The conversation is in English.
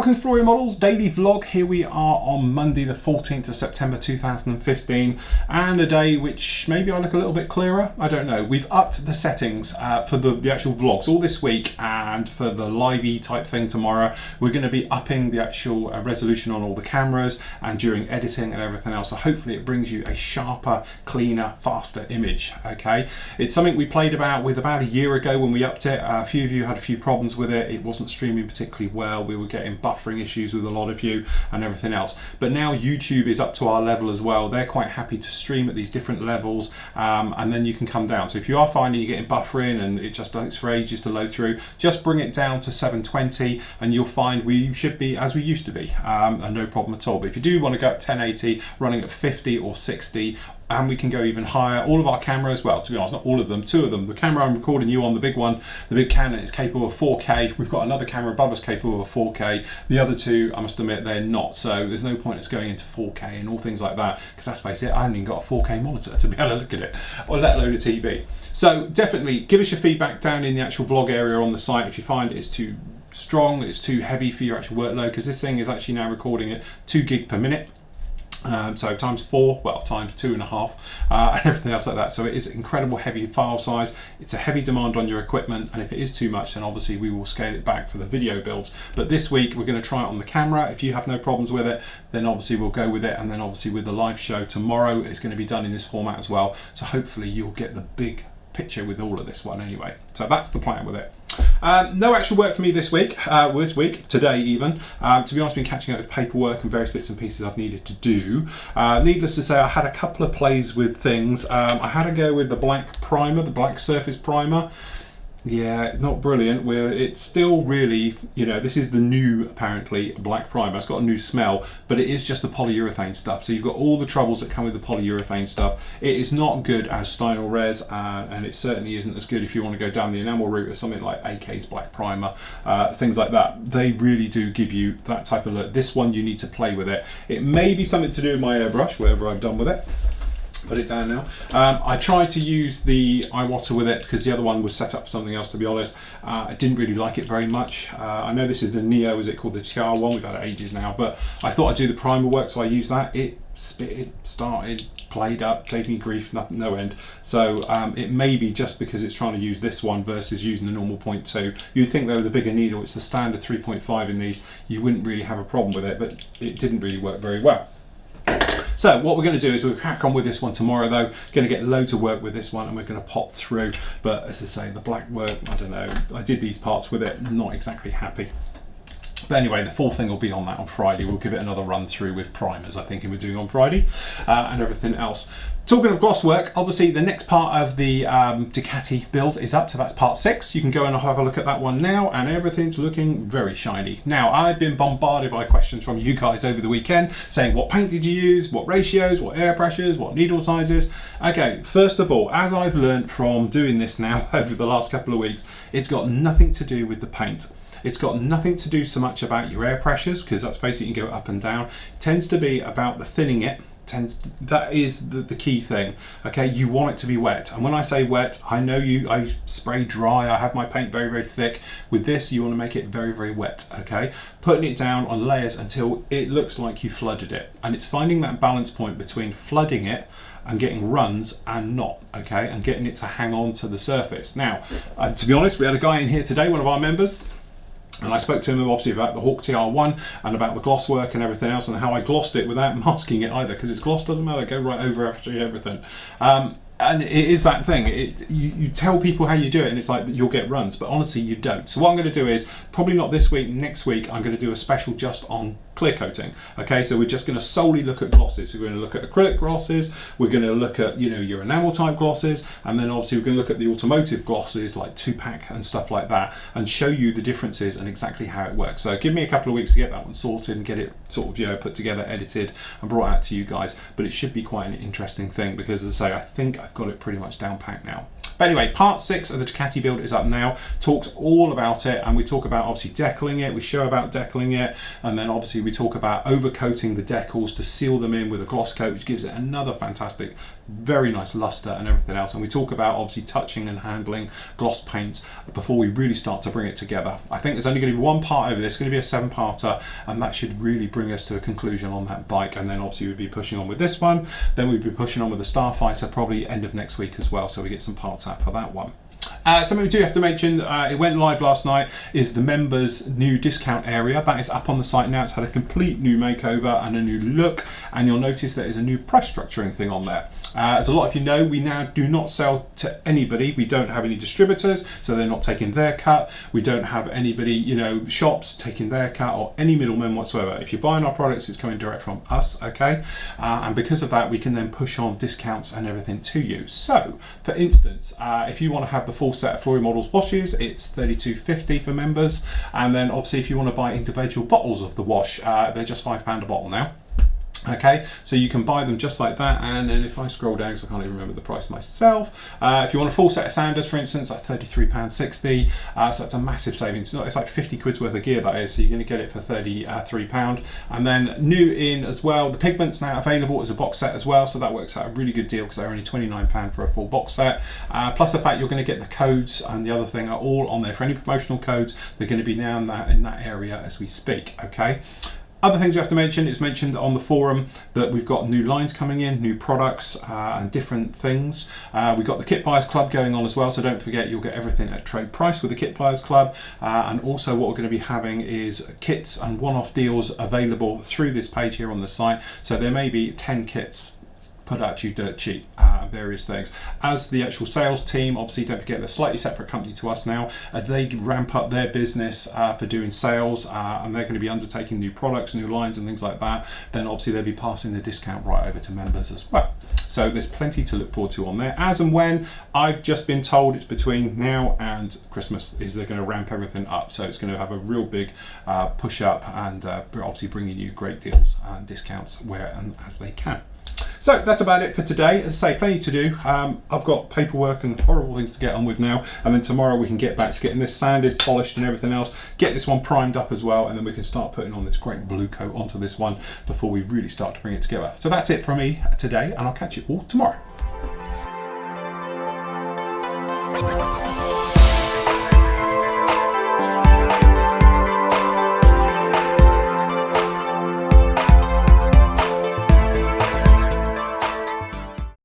Welcome to Flory Models Daily Vlog. Here we are on Monday the 14th of September 2015, and a day which maybe I look a little bit clearer, I don't know. We've upped the settings for the actual vlogs all this week, and for the live type thing tomorrow we're going to be upping the actual resolution on all the cameras and during editing and everything else, so hopefully it brings you a sharper, cleaner, faster image. Okay, it's something we played about a year ago when we upped it. A few of you had a few problems with it. It wasn't streaming particularly well. We were getting buffering issues with a lot of you and everything else, but now YouTube is up to our level as well. They're quite happy to stream at these different levels, and then you can come down. So if you are finding you're getting buffering and it just takes for ages to load through, just bring it down to 720 and you'll find we should be as we used to be, and no problem at all. But if you do want to go at 1080 running at 50 or 60, and we can go even higher. All of our cameras, well, to be honest, not all of them, two of them. The camera I'm recording you on, the big one, the big Canon, is capable of 4K. We've got another camera above us capable of 4K. The other two, I must admit, they're not. So there's no point in us going into 4K and all things like that, because let's face it, I haven't even got a 4K monitor to be able to look at it, or let alone a TV. So definitely give us your feedback down in the actual vlog area on the site if you find it's too strong, it's too heavy for your actual workload, because this thing is actually now recording at 2 gig per minute. So times 4, well, times 2.5, and everything else like that. So it is incredible heavy file size. It's a heavy demand on your equipment, and if it is too much, then obviously we will scale it back for the video builds. But this week we're going to try it on the camera. If you have no problems with it, then obviously we'll go with it, and then obviously with the live show tomorrow, it's going to be done in this format as well. So hopefully you'll get the big picture with all of this one anyway. So that's the plan with it. No actual work for me this week, today even. To be honest, I've been catching up with paperwork and various bits and pieces I've needed to do. Needless to say, I had a couple of plays with things. I had to go with the black primer, the black surface primer. Yeah, not brilliant. It's still really, this is the new, apparently, black primer. It's got a new smell, but it is just the polyurethane stuff. So you've got all the troubles that come with the polyurethane stuff. It is not good as Stynel Res, and it certainly isn't as good if you want to go down the enamel route or something like AK's black primer, things like that. They really do give you that type of look. This one, you need to play with it. It may be something to do with my airbrush, whatever I've done with it. Put it down now. I tried to use the iWater with it because the other one was set up for something else, to be honest. I didn't really like it very much. I know this is the Neo, is it called the TR one? We've had it ages now, but I thought I'd do the primer work, so I used that. It spitted, started, played up, gave me grief, no end. So it may be just because it's trying to use this one versus using the normal 0.2. You'd think though, the bigger needle, it's the standard 3.5 in these, you wouldn't really have a problem with it, but it didn't really work very well. So what we're going to do is we'll crack on with this one tomorrow though. Going to get loads of work with this one, and we're going to pop through. But as I say, the black work, I don't know, I did these parts with it, not exactly happy. But anyway, the full thing will be on that on Friday. We'll give it another run through with primers, I think we're doing on Friday, and everything else. Talking of gloss work, obviously the next part of the Ducati build is up, so that's part 6. You can go and have a look at that one now, and everything's looking very shiny. Now, I've been bombarded by questions from you guys over the weekend saying, what paint did you use, what ratios, what air pressures, what needle sizes? Okay, first of all, as I've learned from doing this now over the last couple of weeks, it's got nothing to do with the paint. It's got nothing to do so much about your air pressures, because that's basically, you can go up and down. It tends to be about the thinning it. That is the key thing. Okay, you want it to be wet, and when I say wet, I know I spray dry, I have my paint very, very thick. With this, you want to make it very, very wet. Okay, putting it down on layers until it looks like you flooded it, and it's finding that balance point between flooding it and getting runs and not, okay, and getting it to hang on to the surface. Now, to be honest, we had a guy in here today, one of our members, and I spoke to him obviously about the Hawk TR1 and about the gloss work and everything else, and how I glossed it without masking it either, because it's gloss, doesn't matter, go right over actually everything. And it is that thing, you tell people how you do it and it's like you'll get runs, but honestly you don't. So what I'm going to do is, probably not this week, next week, I'm going to do a special just on clear coating. Okay, so we're just going to solely look at glosses. So we're going to look at acrylic glosses, we're going to look at your enamel type glosses, and then obviously we're going to look at the automotive glosses like 2-pack and stuff like that, and show you the differences and exactly how it works. So give me a couple of weeks to get that one sorted and get it sort of put together, edited and brought out to you guys, but it should be quite an interesting thing, because as I say, I think I've got it pretty much down packed now. But anyway, part 6 of the Ducati build is up now. Talks all about it, and we talk about obviously decaling it, we show about decaling it, and then obviously we talk about overcoating the decals to seal them in with a gloss coat, which gives it another fantastic, very nice luster and everything else. And we talk about obviously touching and handling gloss paints before we really start to bring it together. I think there's only going to be one part over this, it's going to be a 7-parter, and that should really bring us to a conclusion on that bike. And then obviously we'd be pushing on with this one, then we'd be pushing on with the Starfighter probably end of next week as well, so we get some parts out for that one. Something we do have to mention, it went live last night, is the members' new discount area. That is up on the site now. It's had a complete new makeover and a new look, and you'll notice there is a new price structuring thing on there. As a lot of you know, we now do not sell to anybody. We don't have any distributors, so they're not taking their cut. We don't have anybody, shops taking their cut or any middlemen whatsoever. If you're buying our products, it's coming direct from us, okay? And because of that, we can then push on discounts and everything to you. So, for instance, if you want to have the full set of Flory models washes, it's $32.50 for members, and then obviously if you want to buy individual bottles of the wash, they're just £5 a bottle now. Okay, so you can buy them just like that, and then if I scroll down, because I can't even remember the price myself, if you want a full set of sanders, for instance, that's £33.60, so that's a massive savings. It's like 50 quid's worth of gear, that is, so you're going to get it for £33. And then new in as well, the pigment's now available as a box set as well, so that works out a really good deal because they're only £29 for a full box set. Plus the fact you're going to get the codes and the other thing are all on there. For any promotional codes, they're going to be now in that area as we speak, okay? Other things we have to mention, it's mentioned on the forum that we've got new lines coming in, new products and different things. We've got the Kit Buyers Club going on as well, so don't forget you'll get everything at trade price with the Kit Buyers Club. And also what we're going to be having is kits and one-off deals available through this page here on the site. So there may be 10 kits put out to you dirt cheap, various things. As the actual sales team, obviously don't forget they're a slightly separate company to us now, as they ramp up their business for doing sales, and they're going to be undertaking new products, new lines and things like that, then obviously they'll be passing the discount right over to members as well. So there's plenty to look forward to on there. As and when, I've just been told it's between now and Christmas is they're going to ramp everything up. So it's going to have a real big push up, and obviously bringing you great deals and discounts where and as they can. So that's about it for today. As I say, plenty to do. I've got paperwork and horrible things to get on with now, and then tomorrow we can get back to getting this sanded, polished and everything else, get this one primed up as well, and then we can start putting on this great blue coat onto this one before we really start to bring it together. So that's it from me today, and I'll catch you all tomorrow.